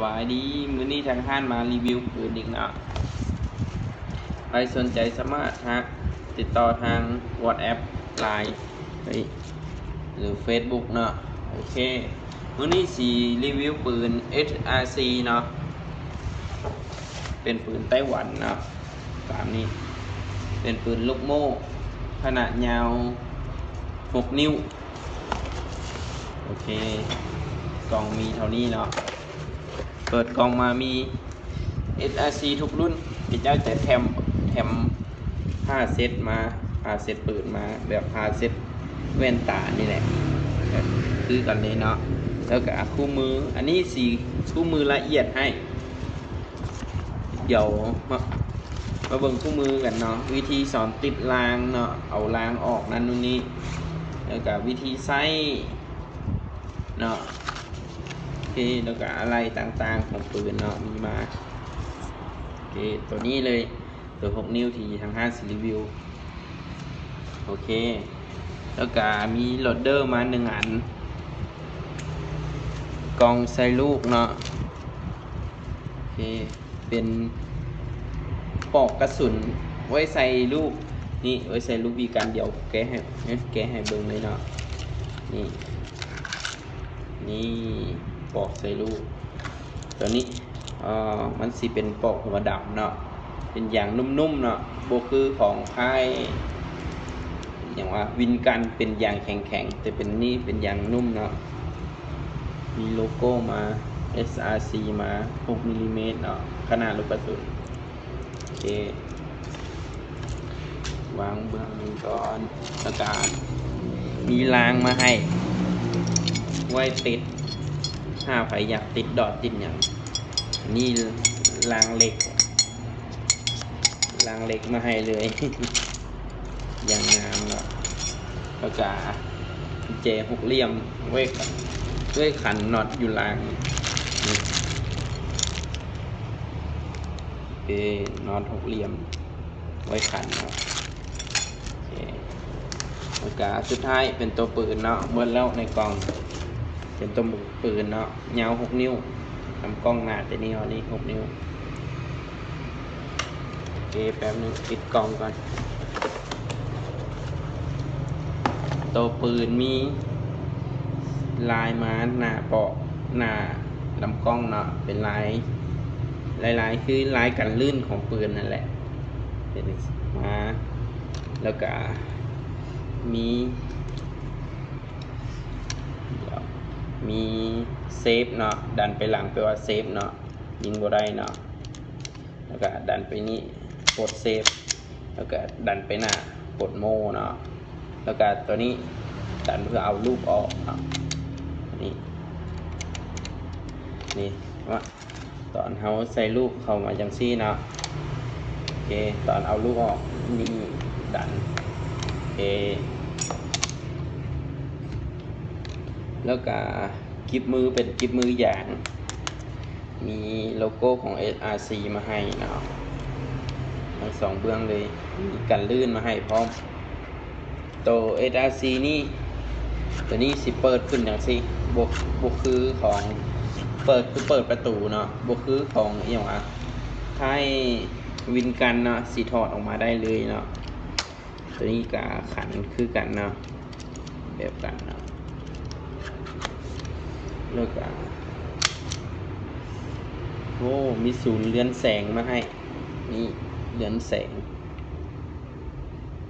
บายดีมื้อนี้ทางห้านมารีวิวปืนอีกเนาะใครสนใจสามารถติดต่อทาง WhatsApp Line หรือ Facebook เนาะโอเคมื้อนี้สีรีวิวปืน SRC เนาะเป็นปืนไต้หวันเนาะตามนี้เป็นปืนลูกโม่ขนาดยาว6 นิ้วโอเคกล่องมีเท่านี้เนาะเปิดกล่องมามี SRC ทุกรุ่นพี่เจ้าจะแถม5 เซตมา5 เซตปืนมาแบบ5 เซตแว่นตานี่แหละคือกันเลยเนาะแล้วก็คู่มืออันนี้คู่มือละเอียดให้เดี๋ยวมาเบิ่งคู่มือกันเนาะวิธีสอนติดรางเนาะเอารางออกนั่นนู่นนี่แล้วก็วิธีใส่เนาะโอเคแล้วก็อะไรต่างๆของปืนเนาะมีมาโอเคตัวนี้เลยตัว6 นิ้วที่ทางห้างรีวิวโอเคแล้วก็มีโหลดเดอร์มา1 อันกล่องใส่ลูกเนาะโอเคเป็นปอกกระสุนไว้ใส่ลูกนี่ไว้ใส่ลูกบีกันเดี๋ยวแกะให้เบิ่งเลยเนาะนี่ปอกใส่ลูกตัวนี้มันสิเป็นปอกหัวดำเนาะเป็นอย่างนุ่มๆเนาะโบคือของค่ายอย่างว่าวินกันเป็นอย่างแข็งๆแต่เป็นนี่เป็นอย่างนุ่มเนาะมีโลโก้มา SRC มา6 มิลลิเมตรเนาะขนาดลูกกระสุนโอเควางเบื้องก่อนแล้วก็มีรางมาให้ไว้ติดถ้าใครอยากติดดอทติดอย่างนี่รางเหล็กมาให้เลย อย่างงามเนาะแล้วก็เจ6 เหลี่ยมไว้ขันน็อตอยู่รางน็อต6 เหลี่ยมไว้ขันเนาะโอเคแล้วก็สุดท้ายเป็นตัวปืนเนาะเมื่อแล้วในกล่องเป็นตัวปืนเนาะยาว6 นิ้วลำกล้องหน้าแต่นี่นี่6 นิ้วโอเคแป๊บนึงปิดกล่องก่อนตัวปืนมีลายมาหน้าปอกหน้าลำกล้องเนาะเป็นลายคือลายกันลื่นของปืนนั่นแหละเป็นมาแล้วก็มีเซฟเนาะดันไปหลังแปลว่าเซฟเนาะยิงบ่ได้เนาะแล้วก็ดันไปนี่กดเซฟแล้วก็ดันไปหน้ากดโมเนาะแล้วก็ตัวนี้ดันเพื่อเอาลูกออกเนาะนี่ว่าตอนเขาใส่ลูกเข้ามาจังซี่เนาะโอเคตอนเอาลูกออกนี่ดันโอเคแล้วก็กิ๊บมือเป็นกิ๊บมืออย่างมีโลโก้ของ SRC มาให้เนาะทั้ง2 เบื้องเลยมีกันลื่นมาให้พร้อมตัว SRC นี่ตัวนี้สิเปิดขึ้นอย่างสิบวกคือของเปิดประตูเนาะบวกคือของอย่างว่าค่ายวินกันเนาะสีถอดออกมาได้เลยเนาะตัวนี้กับขันคือกันเนาะแบบกันเนาะแล้วก็โอ้มีศูนย์เรือนแสงมาให้นี่เรือนแสง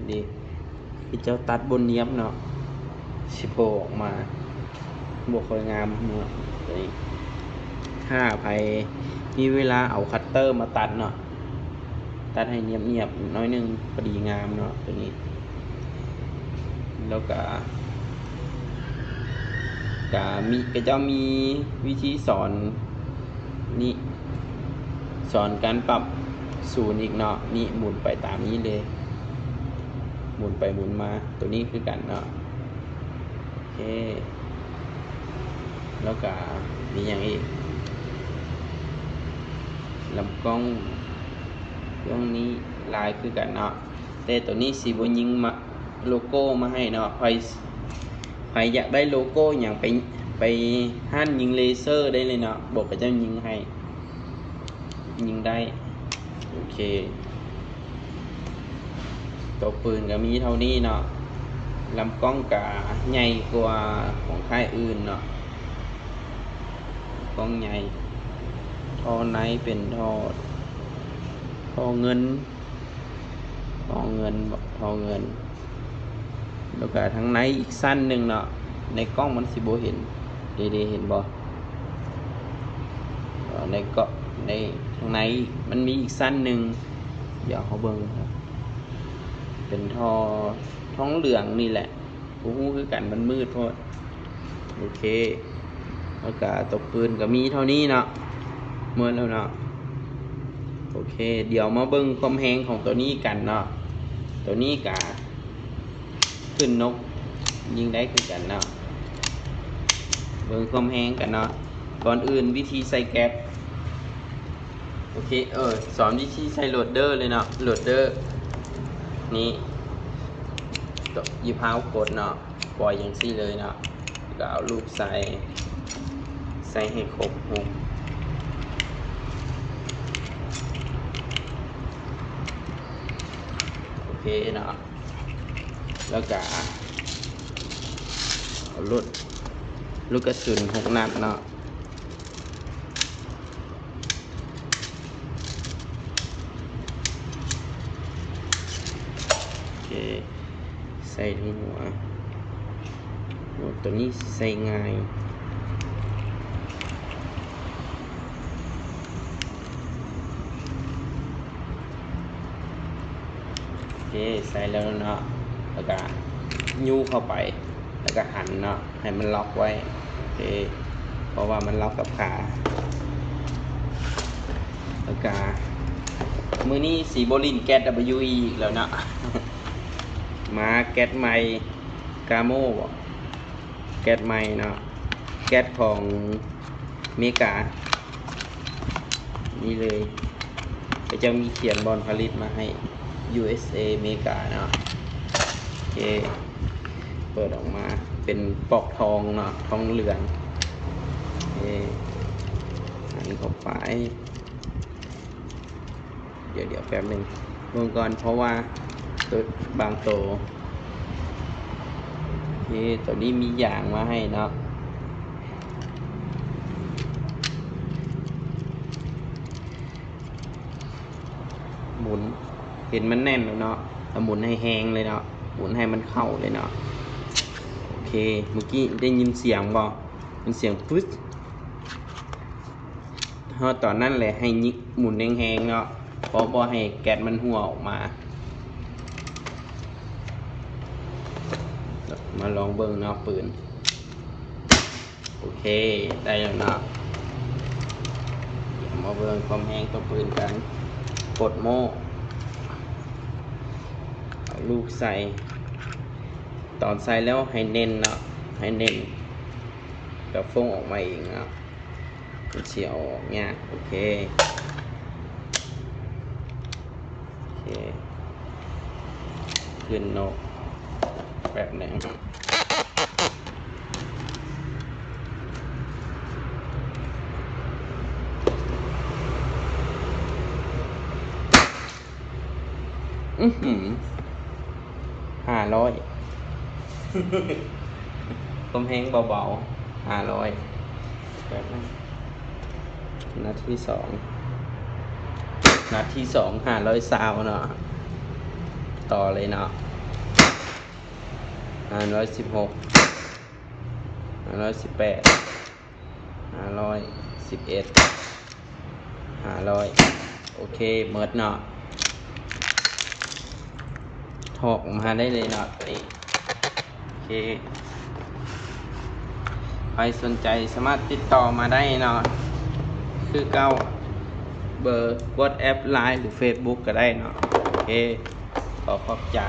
ดีที่เจ้าตัดบนเนี้ยบเนาะชิโปออกมาบวกคอยงามเนาะนี่ถ้าใครมีเวลาเอาคัตเตอร์มาตัดเนาะตัดให้เนียบๆน้อยนึงพอดีงามเนาะตัวนี้แล้วก็เจ้ามีวิธีสอนนี่สอนการปรับศูนย์อีกเนาะนี่หมุนไปตามนี้เลยหมุนไปหมุนมาตัวนี้คือกันเนาะโอเคแล้วก็มีอย่างอีกลำกล้องตรงนี้ลายคือกันเนาะแต่ตัวนี้สีบยิงมาโลโก้มาให้เนาะใครอยากได้โลโก้อย่างไป ไปห้านยิงเลเซอร์ได้เลยเนาะบอกกับเจ้ายิงให้ยิงได้โอเคตัวปืนก็มีเท่านี้เนาะลำกล้องกะใหญ่กว่าของค่ายอื่นเนาะกล้องใหญ่ท่อไนท์เป็นท่อเงินแล้วก็ทั้งไนท์อีกสั้นหนึ่งเนาะในกล้องมันสิบ่เห็นเดเห็นบ่ในเกาะในทางในมันมีอีกสั้นหนึ่งเดี๋ยวเขาเบิ่งครับเป็นท้องเหลืองนี่แหละโอ้โหคือกันมันมืดโพดโอเคแล้วก็ตกปืนก็มีเท่านี้เนาะเมื่อแล้วเนาะโอเคเดี๋ยวมาเบิ่งความแรงของตัวนี้กันเนาะตัวนี้กะขึ้นนกยิงได้คือกันเนาะเบิ่งความแรงกันเนาะก่อนอื่นวิธีใส่แก๊สโอเคสอนวิธีใส่โหลดเดอร์เลยเนาะโหลดเดอร์นี่ยิบเท้ากดเนาะปล่อยอย่างซี่เลยเนาะก็เอาลูกใส่ให้ครบหุบโอเคเนาะแล้วก็เอาลูกกระสุน6 นัดเนาะใส่ที่หัวตัวนี้ใส่ง่ายโอเคใส่แล้วเนาะแล้วก็ยูเข้าไปแล้วก็หันเนาะให้มันล็อกไว้โอเคเพราะว่ามันล็อกกับขาแล้วก็มือนี้สีโบลินแก๊ส WE อีกแล้วเนาะมาแก๊สไมกาโม่แก๊สไมเนาะแก๊สของอเมริกานี่เลยก็จะมีเขียนบอลผลิตมาให้ USA อเมริกาเนาะโอเคเปิดออกมาเป็นปอกทองเนาะทองเหลืองโอเคอันเข้าไปเดี๋ยวแป๊บนึงลงก่อนเพราะว่าตัวบางตัวตัวนี้มีอย่างมาให้เนาะหมุนเห็นมันแน่นแล้วเนาะหมุนให้แห้งเลยเนาะหมุนให้มันเข้าเลยเนาะโอเคเมื่อกี้ได้ยินเสียงบ่เป็นเสียงปึ๊ดตอนนั้นแหละให้หมุนแห้งๆเนาะเพราะบ่ให้แก๊สมันหัวออกมาลองเบิ่งเนาะปืนโอเคได้แล้วเนาะเดี๋ยวมาเบิ่งความแห้งตัวปืนกันกดโม่เอาลูกใส่ตอนใส่แล้วให้เน้นเนาะให้เน้นกับฟงออกมาเองเนาะมันเสียออกเนี่ยโอเคขึ้นนกแบบหนึ่ง500ความแห้งเบาๆ500แบบนั้นนัดที่2 500 ซาวเนาะต่อเลยเนาะ516 518 511 500โอเคเมิดเนาะถอกมาได้เลยเนาะนี่โอเคใครสนใจสามารถติดต่อมาได้เนาะคือเก้าเบอร์ WhatsApp Line หรือ Facebook ก็ได้เนาะโอเคขอบใจ